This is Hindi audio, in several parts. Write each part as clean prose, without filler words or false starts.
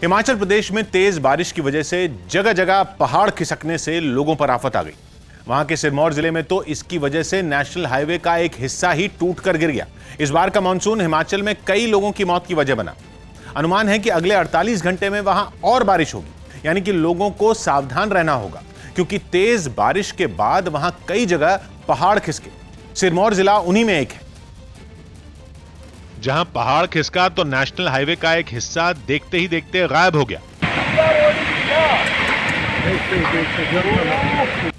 हिमाचल प्रदेश में तेज बारिश की वजह से जगह जगह पहाड़ खिसकने से लोगों पर आफत आ गई। वहां के सिरमौर जिले में तो इसकी वजह से नेशनल हाईवे का एक हिस्सा ही टूटकर गिर गया। इस बार का मानसून हिमाचल में कई लोगों की मौत की वजह बना। अनुमान है कि अगले 48 घंटे में वहां और बारिश होगी, यानी कि लोगों को सावधान रहना होगा, क्योंकि तेज बारिश के बाद वहां कई जगह पहाड़ खिसके। सिरमौर जिला उन्हीं में एक है। जहां पहाड़ खिसका तो नेशनल हाईवे का एक हिस्सा देखते ही देखते गायब हो गया।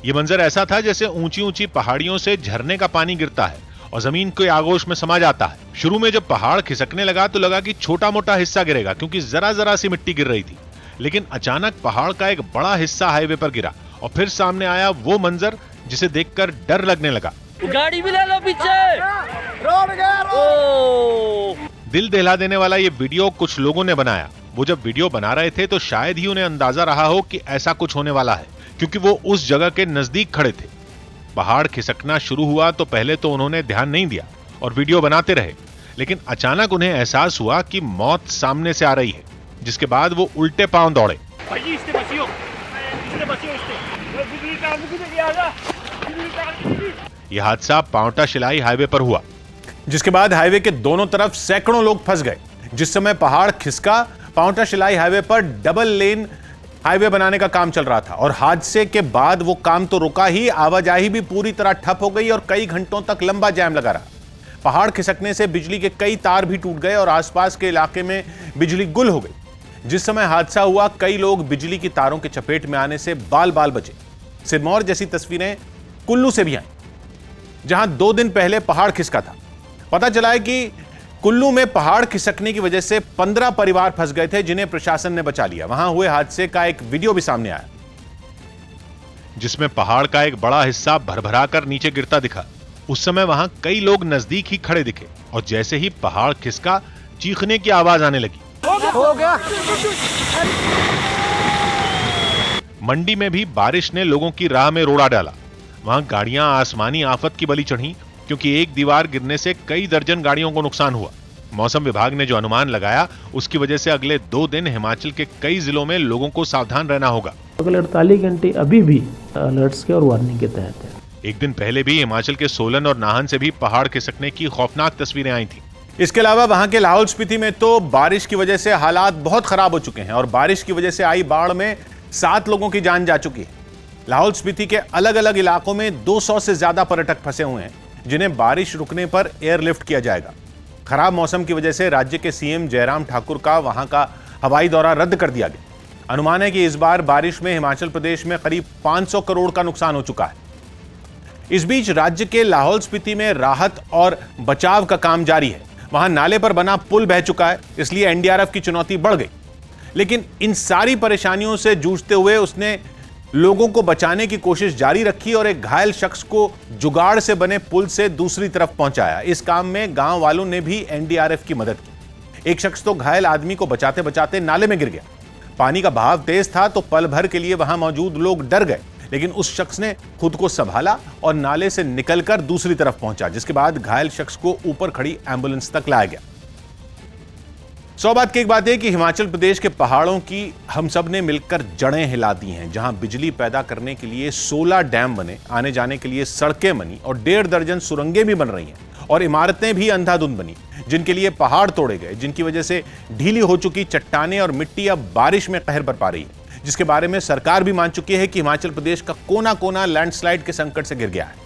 ये मंजर ऐसा था जैसे ऊंची ऊंची पहाड़ियों से झरने का पानी गिरता है और जमीन के आगोश में समा जाता है। शुरू में जब पहाड़ खिसकने लगा तो लगा कि छोटा मोटा हिस्सा गिरेगा, क्योंकि जरा जरा सी मिट्टी गिर रही थी। लेकिन अचानक पहाड़ का एक बड़ा हिस्सा हाईवे पर गिरा और फिर सामने आया वो मंजर जिसे देखकर डर लगने लगा। गाड़ी भी ले लो पीछे। दिल दहला देने वाला ये वीडियो कुछ लोगों ने बनाया। वो जब वीडियो बना रहे थे तो शायद ही उन्हें अंदाजा रहा हो कि ऐसा कुछ होने वाला है, क्योंकि वो उस जगह के नजदीक खड़े थे। पहाड़ खिसकना शुरू हुआ तो पहले तो उन्होंने ध्यान नहीं दिया और वीडियो बनाते रहे, लेकिन अचानक उन्हें एहसास हुआ कि मौत सामने से आ रही है, जिसके बाद वो उल्टे पांव दौड़े। यह हादसा पांवटा शिलाई हाईवे पर हुआ, जिसके बाद हाईवे के दोनों तरफ सैकड़ों लोग फंस गए। जिस समय पहाड़ खिसका, पांवटा शिलाई हाईवे पर डबल लेन हाईवे बनाने का काम चल रहा था और हादसे के बाद वो काम तो रुका ही, आवाजाही भी पूरी तरह ठप हो गई और कई घंटों तक लंबा जाम लगा रहा। पहाड़ खिसकने से बिजली के कई तार भी टूट गए और आसपास के इलाके में बिजली गुल हो गई। जिस समय हादसा हुआ, कई लोग बिजली की तारों के चपेट में आने से बाल बाल बचे। सिरमौर जैसी तस्वीरें कुल्लू से भी आई, जहां 2 दिन पहले पहाड़ खिसका था। पता चला है कि कुल्लू में पहाड़ खिसकने की वजह से 15 परिवार फंस गए थे, जिन्हें प्रशासन ने बचा लिया। वहां हुए हादसे का एक वीडियो भी सामने आया, जिसमें पहाड़ का एक बड़ा हिस्सा भरभरा कर नीचे गिरता दिखा। उस समय वहां कई लोग नजदीक ही खड़े दिखे और जैसे ही पहाड़ खिसका, चीखने की आवाज आने लगी। हो गया। मंडी में भी बारिश ने लोगों की राह में रोड़ा डाला। वहां गाड़ियां आसमानी आफत की बलि चढ़ी, क्योंकि एक दीवार गिरने से कई दर्जन गाड़ियों को नुकसान हुआ। मौसम विभाग ने जो अनुमान लगाया, उसकी वजह से अगले 2 दिन हिमाचल के कई जिलों में लोगों को सावधान रहना होगा। अगले 48 घंटे अभी भी अलर्ट्स के और वार्निंग के तहत है। एक दिन पहले भी हिमाचल के सोलन और नाहन से भी पहाड़ खिसकने की खौफनाक तस्वीरें आई थी। इसके अलावा वहां के लाहौल स्पीति में तो बारिश की वजह से हालात बहुत खराब हो चुके हैं और बारिश की वजह से आई बाढ़ में 7 लोगों की जान जा चुकी है। लाहौल स्पीति के अलग अलग इलाकों में 200 से ज्यादा पर्यटक फंसे हुए हैं, जिन्हें बारिश रुकने पर एयरलिफ्ट किया जाएगा। खराब मौसम की वजह से राज्य के सीएम जयराम ठाकुर का वहां का हवाई दौरा रद्द कर दिया गया। अनुमान है कि इस बार बारिश में हिमाचल प्रदेश में करीब 500 करोड़ का नुकसान हो चुका है। इस बीच राज्य के लाहौल स्पीति में राहत और बचाव का काम जारी है। वहां नाले पर बना पुल बह चुका है, इसलिए एनडीआरएफ की चुनौती बढ़ गई। लेकिन इन सारी परेशानियों से जूझते हुए उसने लोगों को बचाने की कोशिश जारी रखी और एक घायल शख्स को जुगाड़ से बने पुल से दूसरी तरफ पहुंचाया। इस काम में गांव वालों ने भी एनडीआरएफ की मदद की। एक शख्स तो घायल आदमी को बचाते बचाते नाले में गिर गया। पानी का बहाव तेज था तो पल भर के लिए वहां मौजूद लोग डर गए, लेकिन उस शख्स ने खुद को संभाला और नाले से निकलकर दूसरी तरफ पहुंचा, जिसके बाद घायल शख्स को ऊपर खड़ी एम्बुलेंस तक लाया गया। 100 बात की एक बात है कि हिमाचल प्रदेश के पहाड़ों की हम सब ने मिलकर जड़ें हिला दी हैं। जहां बिजली पैदा करने के लिए 16 डैम बने, आने जाने के लिए सड़कें बनी और 1.5 दर्जन सुरंगें भी बन रही हैं और इमारतें भी अंधाधुंध बनी, जिनके लिए पहाड़ तोड़े गए, जिनकी वजह से ढीली हो चुकी चट्टानें और मिट्टी अब बारिश में कहर बरपा रही है, जिसके बारे में सरकार भी मान चुकी है कि हिमाचल प्रदेश का कोना कोना लैंडस्लाइड के संकट से घिर गया है।